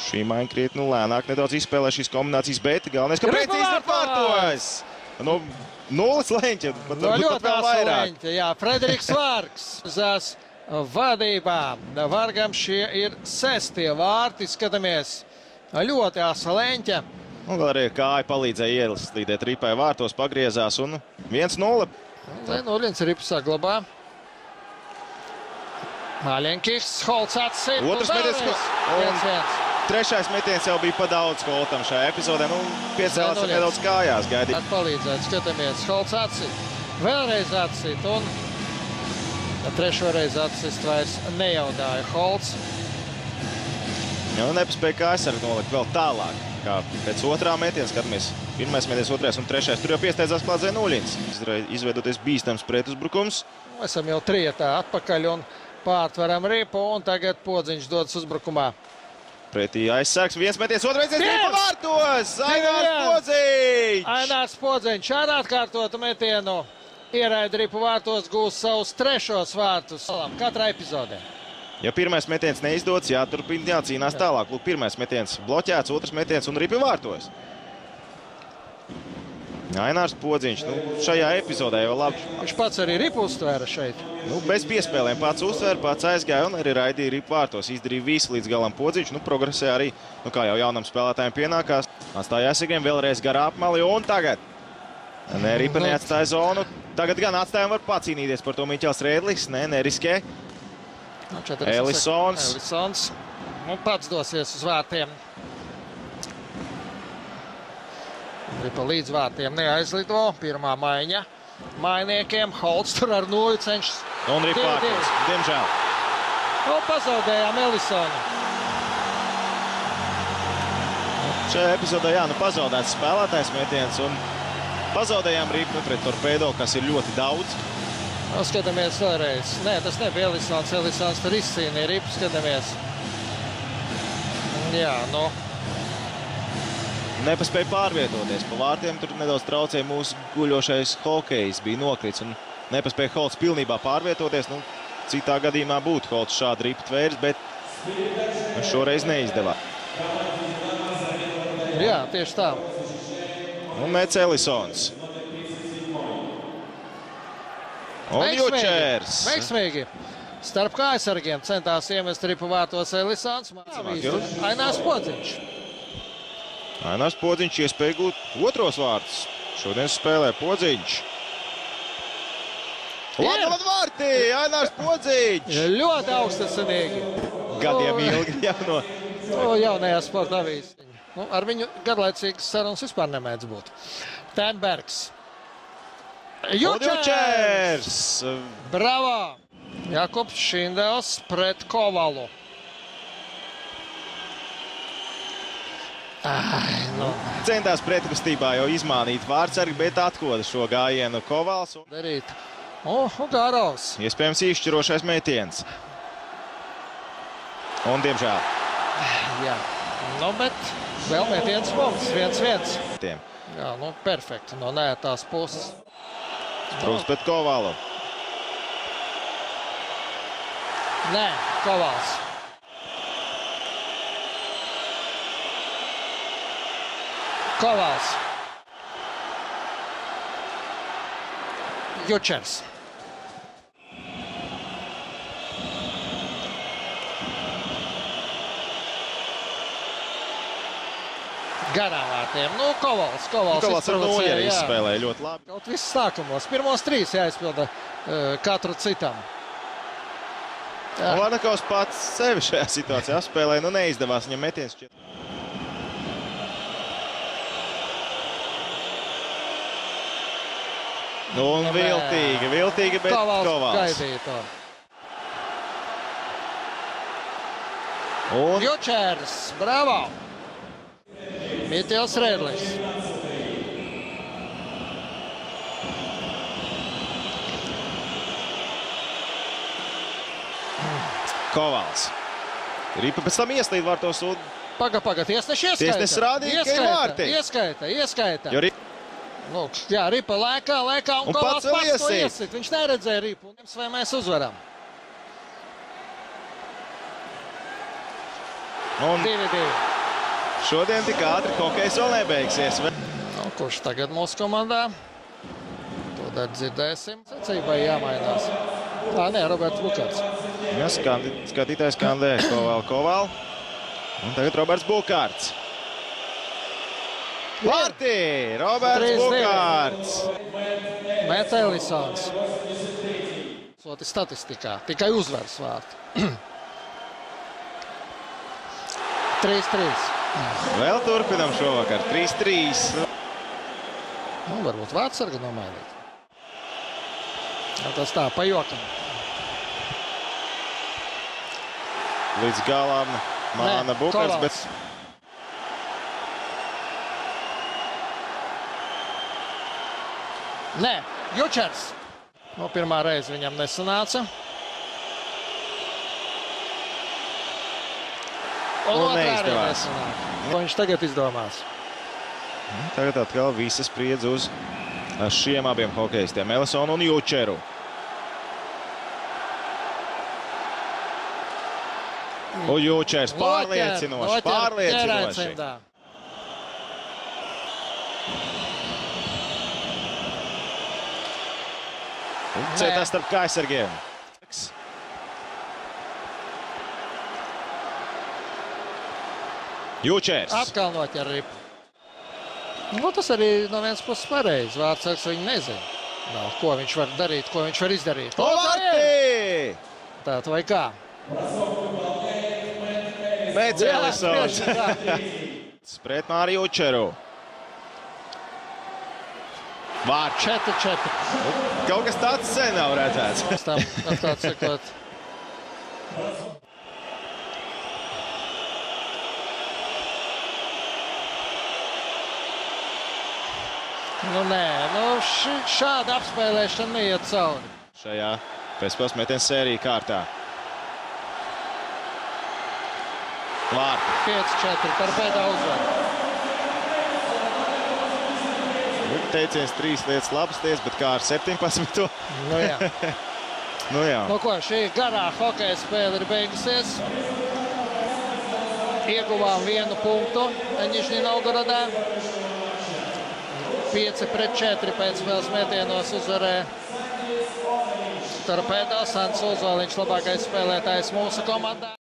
Šī maiņa krietni lēnāk nedaudz izspēlē šīs kombinācijas, bet galvenais, ka precīzi ir pārtos. Nu, nulles leņķi, pat vēl vairāk. Leņķi, jā, Frederiks Vārgs zās vadībā. Vārgam šie ir 6. vārti, skatāmies. Ļoti asa leņķa. Un vēl arī kāja palīdzēja ieslīdēt Ripai vārtos, pagriezās un 1-0. Nuļins Ripa saglabā. Maļenkis, Holts atsīt. Otrs metiens. Trešais metiens jau bija pa daudz Holtam šajā epizodē. Nu, piecēlās nedaudz kājās gaidīt. Palīdzēt, skatāmies. Holts atsīt. Vēlreiz atsīt un trešo reizi atsist vairs nejaudāja Holts. Ja, nepaspēja kā aizsargi nolikt vēl tālāk. Kā pēc otrā metiena, skatāmies, pirmais metiens, otrais un trešais. Tur jau piesteidzās klāt Zenuļins. Izveidoties bīstams pretuzbrukums. Esam jau trietā atpakaļ un pārtveram Ripu, un tagad Podziņš dodas uzbrukumā. Pretī aizsargs, viens metiens, otrais Ripa vārtos! Ainārs Podziņš! Ainārs Podziņš ar atkārtotu metienu ieraida Ripu vārtos, gūs savus trešos vārtus katrā epizodē. Ja pirmais metiens neizdots, jāturpina jācīnās tālāk. Lūk, pirmais metiens bloķēts, otrs metiens un Ripa vārtos. Ainārs Podziņš, nu, šajā epizodē jau labi. Viņš pats arī Ripu uztvēra šeit. Nu, bez piespēlēm pats uztvēra, pats aizgāja un arī raidīja Ripa vārtos. Izdarīja visu līdz galam Podziņš, nu, progresē arī, nu, kā jau jaunam spēlētājiem pienākās. Atstāja Jāsegiem, vēlreiz garā apmali un tagad. Ne, Ripa neatstāja zonu. Tagad gan atstājām var pacīnīties par to Miķels Rēdlis, neriskē. Elisons. Un pats dosies uz vārtiem. Ripa līdz vārtiem neaizlido. Pirmā maiņa mainiekiem. Holts tur ar nulli cenšas. Un Ripa vārtos, diemžēl. Un pazaudējām Elisonu. Šajā epizodē, jā, nu pazaudēts spēlētājs metiens un pazaudējām Ripu pret Torpedo, kas ir ļoti daudz. Nu, skatāmies vēlreiz. Nē, tas nebija Elisons. Elisons tur izcīnīja Ripu, skatāmies. Jā, nu. Nepaspēja pārvietoties. Pa vārtiem tur nedaudz traucēja mūsu guļošais hokejs. Bija nokrits un nepaspēja Holts pilnībā pārvietoties. Nu, citā gadījumā būtu Holts šādu Ripu tvērs, bet šoreiz neizdevā. Jā, tieši tā. Un mets Elisons. Un Jučers. Veiksmīgi. Starp kājasargiem centās iemest Ripu vārtos Elisons. Ainārs Podziņš. Ainārs Podziņš iespēja gūt otros vārtus. Šodien spēlē Podziņš. Labi vārti! Ainārs Podziņš! Ļoti augstasinīgi. Gadiem ilgi jau no... Jaunajā sporta avīzes. Nu, ar viņu garlaicīgas sarunas vispār nemēdz būt. Tenbergs. Jučers! Bravo! Jakobs Šindels pret Kovalu. Centās pretkustībā jau izmānīt vārtsargi, bet atkoda šo gājienu Kovals. Darīt. Garovs. Iespējams izšķirošais metiens. Un diemžēl. Jā. Nu, bet vēl metiens mums. 1-1. Jā, nu, perfekti. No neētās puses. Sprūks pret Kovalu. Nē, Kovals. Kovals. Jučers. Garām vārtiem. Nu, Kovals. Kovals ar nulli arī izspēlēja ļoti labi. Kaut viss sākumos. Pirmos 3 jāizpilda katru citam. Varnakovs pats sevi šajā situācijā apspēlēja. Nu, neizdevās viņam metiens. Nu, un viltīgi, bet Kovals. Gaidīja to. Un Jučers. Bravo! Miķels Rēdlis. Kovals. Ripa pēc tam ieslīd vārtos un... Paga, tiesneši ieskaita. Tiesneši rādīja, ka ir vārti. Ieskaita. Jo Lūk, jā, Ripa lēkā un Kovals pats to iesit. Viņš neredzēja Ripu. Vai mēs uzvaram? Un 2-2. šodien tik ātri hokejs vēl nebeigsies. Nu, kurš tagad mūsu komandā? To tad dzirdēsim. Secībai jāmainās. Nē, Roberts Bukārts. Ja, skatītājs skandē Koval. Un tagad Roberts Bukārts. Vārtī! Roberts Bukārts! Mēts Elisons. Soti statistikā. Tikai uzvaras vārti. 3-3. Vēl turpinam šovakar. 3-3. Nu, varbūt vārdsarga nomainīt. Tas tā, pa jokam. Līdz galam Māna Bukārts, bet... Nē, Jučers. No pirmā reize viņam nesanāca. Un otrā arī nesanāca. Ko viņš tagad izdomās? Tagad atkal visa spriedz uz šiem abiem hokejistiem, Elisonu un Jučeru. Un Jučers pārliecinoši. Cietā starp kājsargiem. Jučers. Atkal noķer ripu. Nu, tas arī no vienas puses pareizi. Vārdsargs viņi nezina. Ko viņš var darīt, ko viņš var izdarīt. Vārtī! Tātad vai kā? Mēdz Elisons. Pret Māri Jučeru. Vārds 4-4. Kaut kas tāds sen nav redzēts. Pēc tam atkal sekot. Nu nē, šāda apspēlēšana neiet cauri. Šajā pēcspēles metiena sērija kārtā. Vārti. 5-4 par pēdā uzvaru. Teiciens 3 lietas labas lietas, bet kā ar 17. Nu jā. Nu jā. Nu ko, šī garā hokeja spēle ir beigusies. Ieguvām 1 punktu Nižņī Novgorodā. 5-4 pēc spēles metienos uzvarēja Torpedo. Sants Uzvaliņš labākais spēlētājs mūsu komandā.